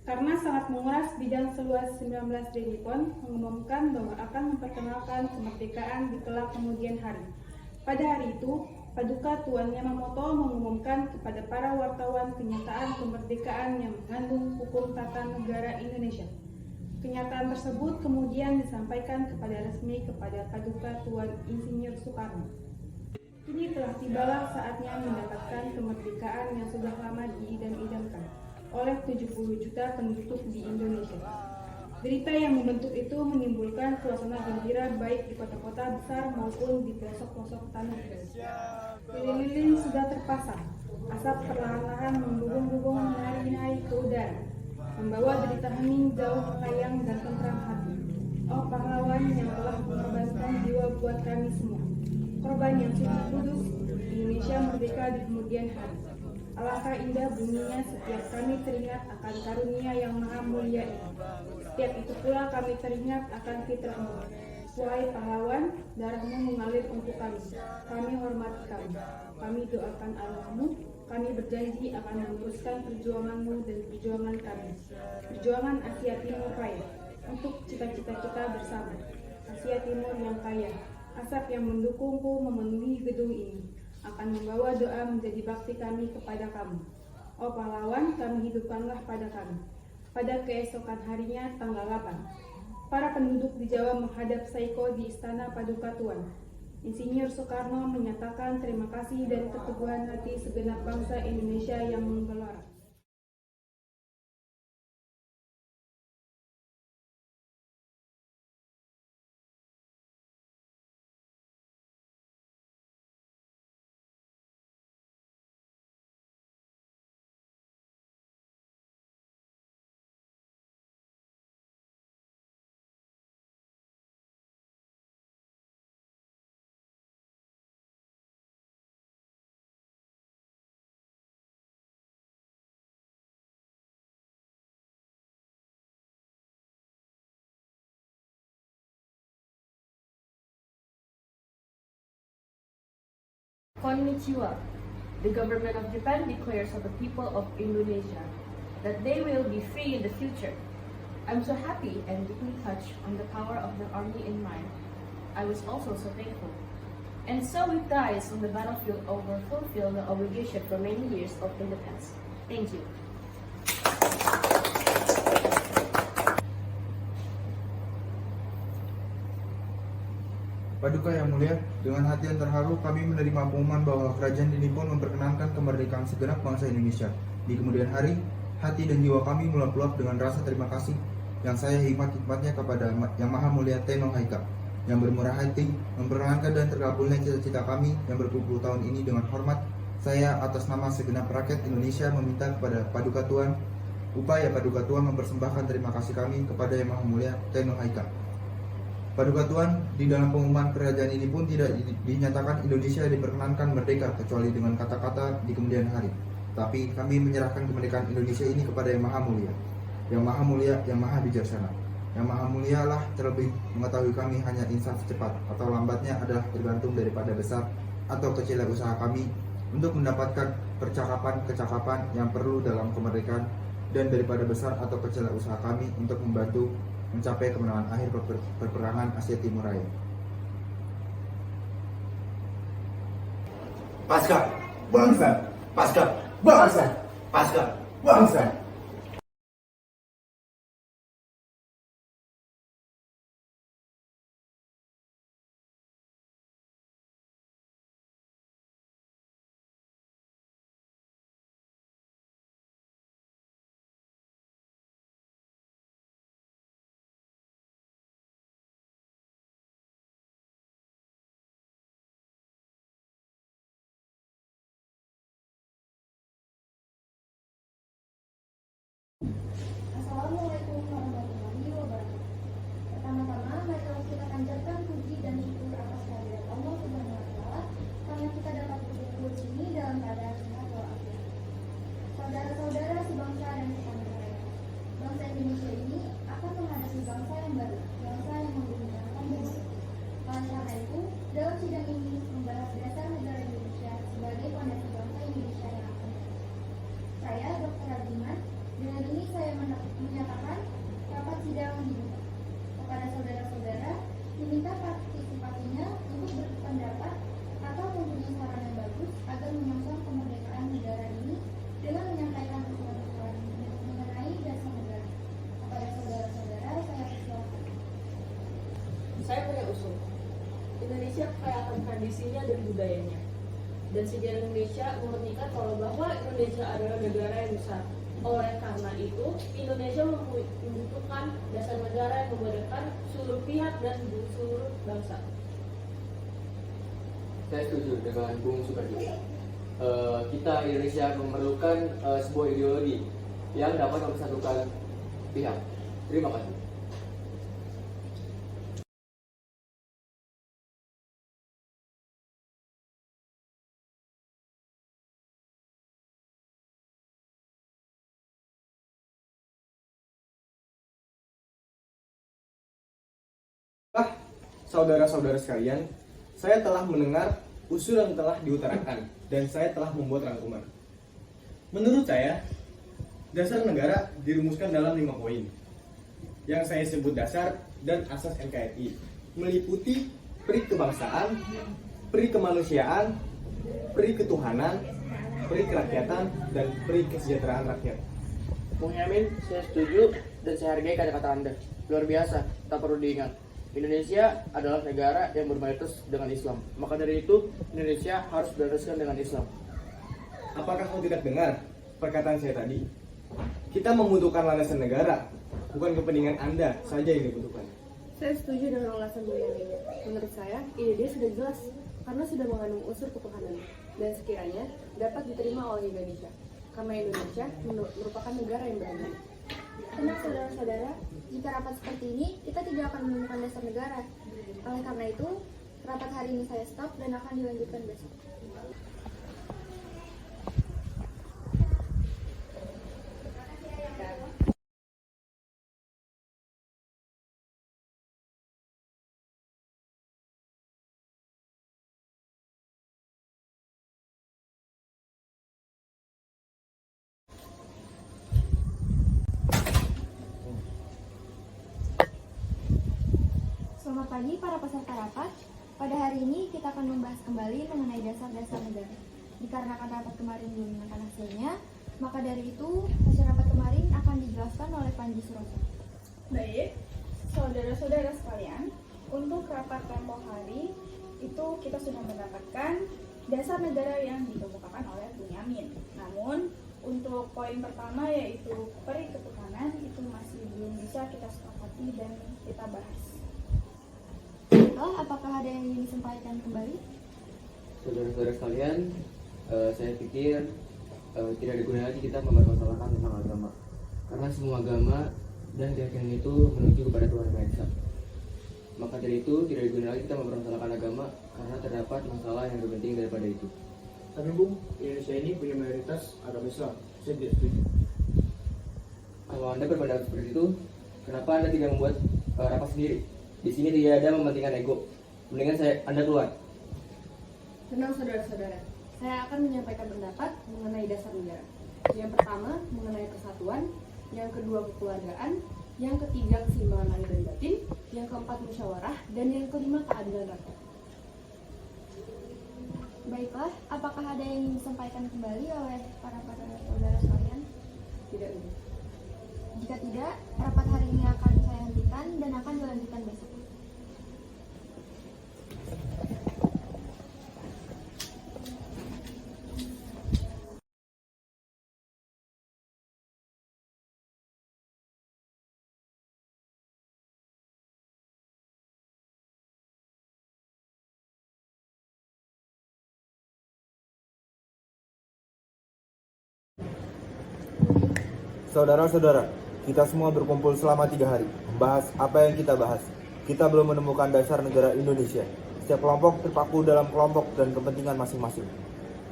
Karena sangat menguras bidang seluas 19 pon mengumumkan bahwa akan memperkenalkan kemerdekaan di kelak kemudian hari. Pada hari itu, Paduka Tuan Yamamoto mengumumkan kepada para wartawan kenyataan kemerdekaan yang mengandung hukum tata negara Indonesia. Kenyataan tersebut kemudian disampaikan kepada resmi kepada Paduka Tuan Insinyur Soekarno. Kini telah tibalah saatnya mendapatkan kemerdekaan yang sudah lama diidam-idamkan oleh 70 juta penduduk di Indonesia. Berita yang membentuk itu menimbulkan suasana gembira baik di kota-kota besar maupun di pelosok-pelosok tanah air. Lilin-lilin sudah terpasang, asap perlahan-lahan membubung-bubung menari-nari ke udara, membawa derita hening jauh tayang dan tentram hati. Oh pahlawan yang telah mengorbankan jiwa buat kami semua, korban yang sungguh kudus, Indonesia merdeka di kemudian hari. Alangkah indah bunyinya setiap kami teringat akan karunia yang maha mulia ini. Setiap itu pula kami teringat akan fitrahmu. Wahai pahlawan, darahmu mengalir untuk kami. Kami hormati kamu. Kami doakan arwahmu. Kami berjanji akan meneruskan perjuanganmu dan perjuangan kami. Perjuangan Asia Timur Raya untuk cita-cita kita bersama. Asia Timur yang kaya, asap yang mendukungku memenuhi gedung ini akan membawa doa menjadi bakti kami kepada kamu. Oh pahlawan, kami hidupkanlah pada kami. Pada keesokan harinya tanggal 8, para penduduk di Jawa menghadap Saiko di Istana Paduka Tuan. Insinyur Soekarno menyatakan terima kasih dan keteguhan hati segenap bangsa Indonesia yang menggelora. Konnichiwa. The government of Japan declares to the people of Indonesia that they will be free in the future. I'm so happy and deeply touched on the power of the army in mind. I was also so thankful. And so with dies on the battlefield over fulfill the obligation for many years of independence. Thank you. Paduka yang mulia, dengan hati yang terharu kami menerima pengumuman bahwa Kerajaan Nippon memperkenankan kemerdekaan segenap bangsa Indonesia. Di kemudian hari, hati dan jiwa kami meluap-luap dengan rasa terima kasih yang saya hikmat-hikmatnya kepada Yang Maha Mulia Tenno Haika, yang bermurah hati memperkenankan dan terkabulnya cita-cita kami yang berpuluh-puluh tahun ini. Dengan hormat, saya atas nama segenap rakyat Indonesia meminta kepada Paduka Tuan, upaya Paduka Tuan mempersembahkan terima kasih kami kepada Yang Maha Mulia Tenno Haika. Paduka Tuan, di dalam pengumuman kerajaan ini pun tidak dinyatakan Indonesia diperkenankan merdeka kecuali dengan kata-kata di kemudian hari. Tapi kami menyerahkan kemerdekaan Indonesia ini kepada Yang Maha Mulia, Yang Maha Mulia, Yang Maha Bijaksana. Yang Maha Mulia lah terlebih mengetahui kami hanya insaf cepat atau lambatnya adalah tergantung daripada besar atau kecilnya usaha kami untuk mendapatkan percakapan-kecakapan yang perlu dalam kemerdekaan, dan daripada besar atau kecilnya usaha kami untuk membantu mencapai kemenangan akhir peperangan Asia Timur Raya. Pasca bangsa, pasca bangsa, pasca bangsa. Saya punya usul. Indonesia kaya akan tradisinya dan budayanya. Dan sejarah Indonesia membuktikan bahwa Indonesia adalah negara yang besar. Oleh karena itu, Indonesia membutuhkan dasar negara yang membedakan seluruh pihak dan seluruh bangsa. Saya setuju dengan Bung Sukarjo. Kita Indonesia memerlukan sebuah ideologi yang dapat mempersatukan pihak. Terima kasih. Saudara-saudara sekalian, saya telah mendengar usul yang telah diutarakan dan saya telah membuat rangkuman. Menurut saya, dasar negara dirumuskan dalam 5 poin yang saya sebut dasar dan asas NKRI, meliputi peri kebangsaan, peri kemanusiaan, peri ketuhanan, peri kerakyatan, dan peri kesejahteraan rakyat. Bung Yamin, saya setuju dan saya hargai kata-kata Anda. Luar biasa, tak perlu diingat. Indonesia adalah negara yang bermayoritas dengan Islam. Maka dari itu, Indonesia harus berlandaskan dengan Islam. Apakah kau tidak dengar perkataan saya tadi? Kita membutuhkan landasan negara, bukan kepentingan Anda saja yang dibutuhkan. Saya setuju dengan ulasan Bu Yamin. Menurut saya, ide dia sudah jelas karena sudah mengandung unsur ketuhanan dan sekiranya dapat diterima oleh Indonesia. Karena Indonesia merupakan negara yang beragam. Tenang saudara-saudara, jika rapat seperti ini, kita tidak akan menemukan dasar negara. Oleh karena itu, rapat hari ini saya stop dan akan dilanjutkan besok. Selamat pagi para peserta rapat. Pada hari ini kita akan membahas kembali mengenai dasar-dasar negara. Dikarenakan rapat kemarin belum menemukan hasilnya, maka dari itu hasil rapat kemarin akan dijelaskan oleh Panji Suroso. Baik, saudara-saudara sekalian, untuk rapat tempo hari itu kita sudah mendapatkan dasar negara yang dikemukakan oleh Bung Yamin. Namun untuk poin pertama yaitu peri ketuhanan itu masih belum bisa kita sepakati dan kita bahas. Apakah ada yang ingin disampaikan kembali? Saudara-saudara sekalian, saya pikir tidak ada gunanya lagi kita mempermasalahkan tentang agama. Karena semua agama dan keyakinan itu menuju kepada Tuhan Yang Esa. Maka dari itu tidak ada gunanya lagi kita mempermasalahkan agama karena terdapat masalah yang lebih penting daripada itu. Tapi Bung, Indonesia ini punya mayoritas agama Islam. Saya tidak setuju. Kalau Anda berpendapat seperti itu, kenapa Anda tidak membuat rapat sendiri? Di sini tidak ada mementingkan ego. Mendingan Anda keluar. Tenang saudara-saudara, saya akan menyampaikan pendapat mengenai dasar negara. Yang pertama, mengenai persatuan. Yang kedua, kekeluargaan. Yang ketiga, keseimbangan lahir dan batin. Yang keempat, musyawarah. Dan yang kelima, keadilan rakyat. Baiklah, apakah ada yang ingin disampaikan kembali oleh para saudara sekalian? Tidak ada. Jika tidak, rapat hari ini akan saya hentikan dan akan dilanjutkan besok. Saudara-saudara, kita semua berkumpul selama 3 hari, membahas apa yang kita bahas. Kita belum menemukan dasar negara Indonesia. Setiap kelompok terpaku dalam kelompok dan kepentingan masing-masing.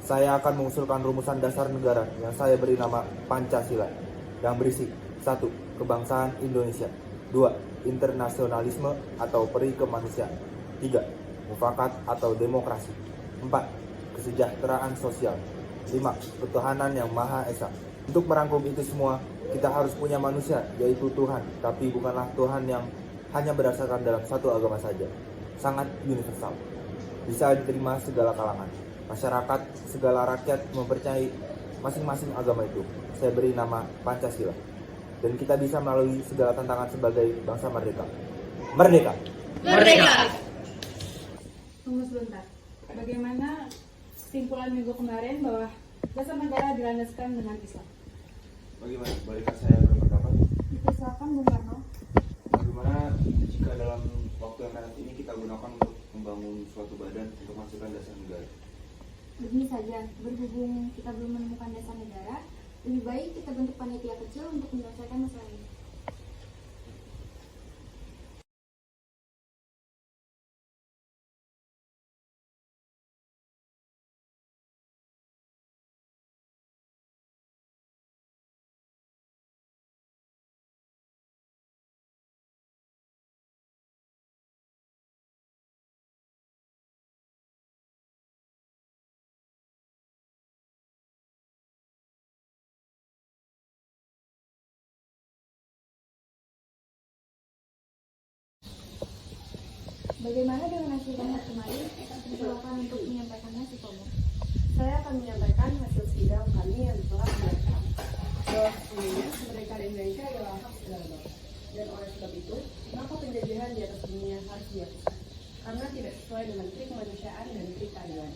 Saya akan mengusulkan rumusan dasar negara yang saya beri nama Pancasila, yang berisi 1. Kebangsaan Indonesia, 2. Internasionalisme atau peri kemanusiaan, 3. Mufakat atau demokrasi, 4. Kesejahteraan sosial, 5. Ketuhanan yang Maha Esa. Untuk merangkum itu semua, kita harus punya manusia, yaitu Tuhan, tapi bukanlah Tuhan yang hanya berdasarkan dalam satu agama saja. Sangat universal, bisa diterima segala kalangan. Masyarakat, segala rakyat mempercayai masing-masing agama itu. Saya beri nama Pancasila. Dan kita bisa melalui segala tantangan sebagai bangsa merdeka. Merdeka! Tunggu sebentar. Bagaimana kesimpulan minggu kemarin bahwa dasar negara dilandaskan dengan Islam? Bagaimana? Bolehkah saya berpendapat? Dipersilakan Bung Karno. Bagaimana jika dalam waktu yang akan ini kita gunakan untuk membangun suatu badan untuk menghasilkan dasar negara? Begini saja, berhubung kita belum menemukan dasar negara, lebih baik kita bentuk panitia kecil untuk menyelesaikan masalah ini. Bagaimana dengan hasil rapat kemarin? Silakan untuk menyampaikannya si Tomo. Saya akan menyampaikan hasil sidang kami yang telah dilakukan. Bahwa sesungguhnya kemerdekaan Indonesia adalah hak segala bangsa. Dan oleh sebab itu, maka penjajahan di atas dunia harus dihapuskan. Karena tidak sesuai dengan trik kemanusiaan dan trik keadilan.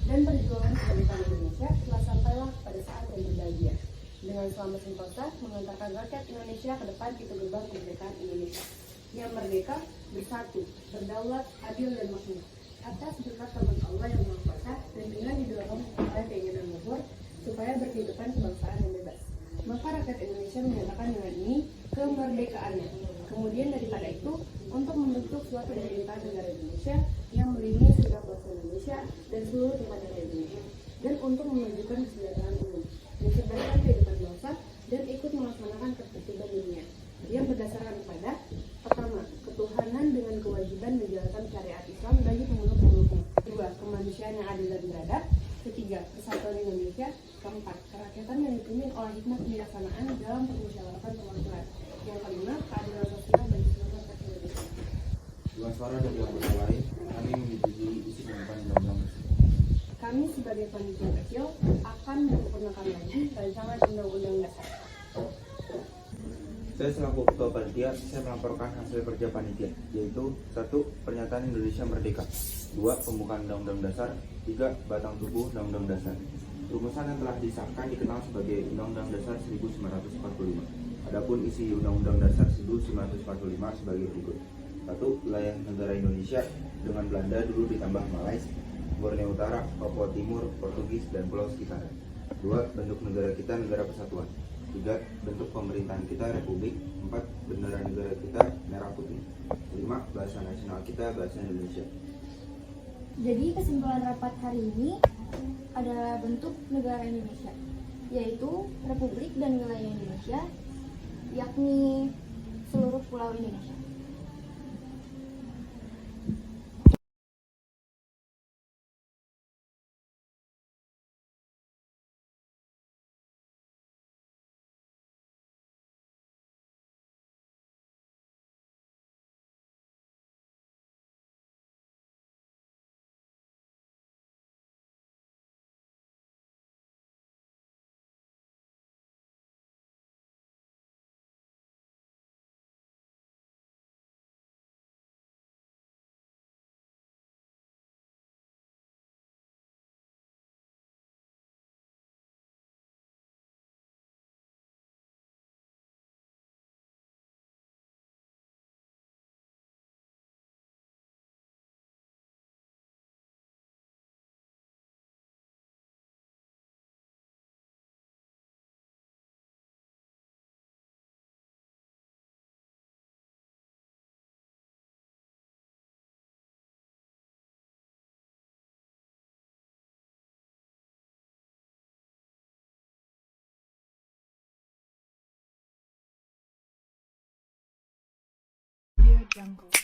Dan perjuangan kemerdekaan Indonesia telah sampailah pada saat yang berbahagia. Dengan selamat sentosa mengantarkan rakyat Indonesia ke depan pintu gerbang kemerdekaan Indonesia. Yang merdeka, bersatu, berdaulat, adil dan makmur atas berkat rahmat Allah yang Maha Kuasa dan dengan didorong oleh keinginan luhur supaya berkehidupan kebangsaan yang bebas. Maka rakyat Indonesia menyatakan dengan ini kemerdekaannya. Kemudian daripada itu, untuk membentuk suatu pemerintahan negara Indonesia yang melindungi segenap bangsa Indonesia dan seluruh tempat daerah Indonesia, dan untuk memajukan kesejahteraan umum, mencerdaskan kehidupan bangsa, dan ikut melaksanakan ketertiban dunia yang berdasarkan pada pertama, ketuhanan dengan kewajiban menjalankan syariat Islam bagi pemeluk-pemeluknya. Kedua, kemanusiaan yang adil dan beradab. Ketiga, persatuan Indonesia. Keempat, kerakyatan yang dipimpin oleh hikmat kebijaksanaan dalam permusyawaratan perwakilan. Yang kelima, keadilan sosial bagi seluruh rakyat Indonesia. Dengan suara dan dengan kata lain, kami menyetujui isi pembukaan undang-undang tersebut. Kami sebagai panitia kecil akan menyempurnakan lagi rancangan undang-undang dasar. Saya selaku ketua panitia, saya melaporkan hasil kerja panitia, yaitu 1. Pernyataan Indonesia Merdeka, 2. Pembukaan Undang-Undang Dasar, 3. Batang tubuh Undang-Undang Dasar. Rumusan yang telah disahkan dikenal sebagai Undang-Undang Dasar 1945. Adapun isi Undang-Undang Dasar 1945 sebagai berikut. 1. Wilayah negara Indonesia dengan Belanda dulu ditambah Malaysia, Borneo Utara, Papua Timur, Portugis, dan pulau sekitarnya. 2. Bentuk negara kita negara kesatuan. 3. Bentuk pemerintahan kita republik. 4. Bendera negara kita merah putih. 5. Bahasa nasional kita bahasa Indonesia. Jadi kesimpulan rapat hari ini adalah bentuk negara Indonesia, yaitu Republik dan wilayah Indonesia, yakni seluruh pulau Indonesia. Jungle.